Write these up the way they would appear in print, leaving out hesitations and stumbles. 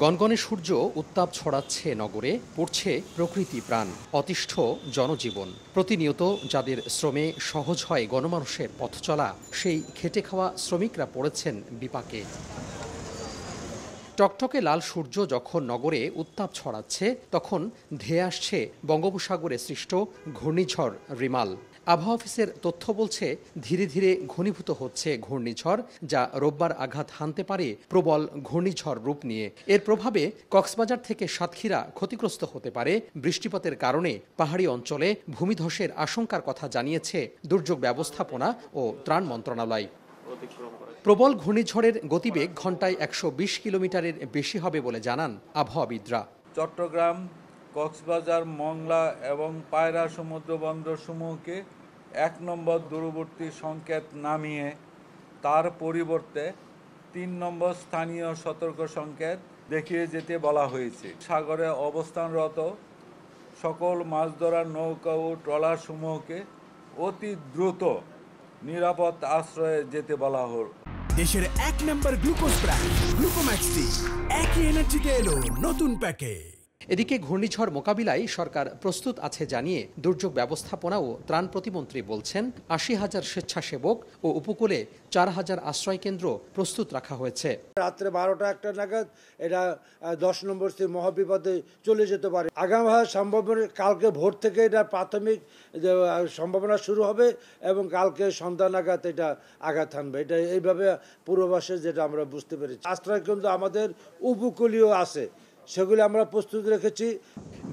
গনগনে সূর্য উত্তাপ ছড়াচ্ছে নগরে, পড়ছে প্রকৃতি প্রাণ, অতিষ্ঠ জনজীবন। প্রতিনিয়ত যাদের শ্রমে সহজ হয় গণমানুষের পথ চলা, সেই খেটে খাওয়া শ্রমিকরা পড়েছেন বিপাকে। টকটকে লাল সূর্য যখন নগরে উত্তাপ ছড়াচ্ছে, তখন ধেয়ে আসছে বঙ্গোপসাগরে সৃষ্ট ঘূর্ণিঝড় রিমাল। আবহাওয়া অফিসের তথ্য বলছে, ধীরে ধীরে ঘনীভূত হচ্ছে ঘূর্ণিঝড়, যা রোববার আঘাত হানতে পারে প্রবল ঘূর্ণিঝড় রূপ নিয়ে। এর প্রভাবে কক্সবাজার থেকে সাতক্ষীরা ক্ষতিগ্রস্ত হতে পারে। বৃষ্টিপাতের কারণে পাহাড়ি অঞ্চলে ভূমিধসের আশঙ্কার কথা জানিয়েছে দুর্যোগ ব্যবস্থাপনা ও ত্রাণ মন্ত্রণালয়। প্রবল ঘূর্ণিঝড়ের গতিবেগ ঘন্টায় ১২০ কিলোমিটারের বেশি হবে বলে জানান আবহাওয়াবিদরা। চট্টগ্রাম, কক্সবাজার, মংলা এবং পায়রা সমুদ্র বন্দর সমূহকে ১ নম্বর দূরবর্তী সংকেত নামিয়ে তার পরিবর্তে ৩ নম্বর স্থানীয় সতর্ক সংকেত দেখিয়ে যেতে বলা হয়েছে। সাগরে অবস্থানরত সকল মাছ ধরার নৌকা ও ট্রলার সমূহকে অতি দ্রুত নিরাপদ আশ্রয়ে যেতে বলা হল। দেশের ১ নম্বর গ্লুকোজ ব্র্যান্ড গ্লুকোম্যাক্সটি একই এনার্জিতে এলো নতুন প্যাকে। এদিকে ঘূর্ণিঝড় মোকাবিলায় সরকার প্রস্তুত আছে জানিয়ে দুর্যোগ ব্যবস্থাপনা ও ত্রাণ প্রতিমন্ত্রী বলছেন, ৮০,০০০ স্বেচ্ছাসেবক ও উপকূলে ৪,০০০ আশ্রয়কেন্দ্র প্রস্তুত রাখা হয়েছে। রাত্রে ১২টা ১টা নাগাদ এটা ১০ নম্বর মহাবিপদে চলে যেতে পারে। আগামী সম্ভাবনা কালকে ভোর থেকে এটা প্রাথমিক সম্ভাবনা শুরু হবে এবং কালকে সন্ধ্যা নাগাদ এটা আঘাত হানবে। এটা এইভাবে পূর্বাভাসে যেটা আমরা বুঝতে পেরেছি। আশ্রয়কেন্দ্র আমাদের উপকূলীয় আছে, সেগুলি আমরা প্রস্তুত রেখেছি।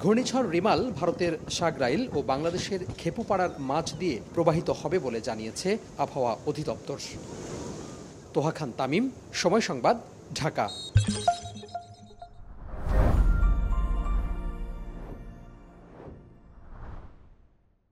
ঘূর্ণিঝড় রিমাল ভারতের সাগরাইল ও বাংলাদেশের খেপুপাড়ার মাঝ দিয়ে প্রবাহিত হবে বলে জানিয়েছে আবহাওয়া অধিদপ্তর। তোহা খান তামিম, সময় সংবাদ, ঢাকা।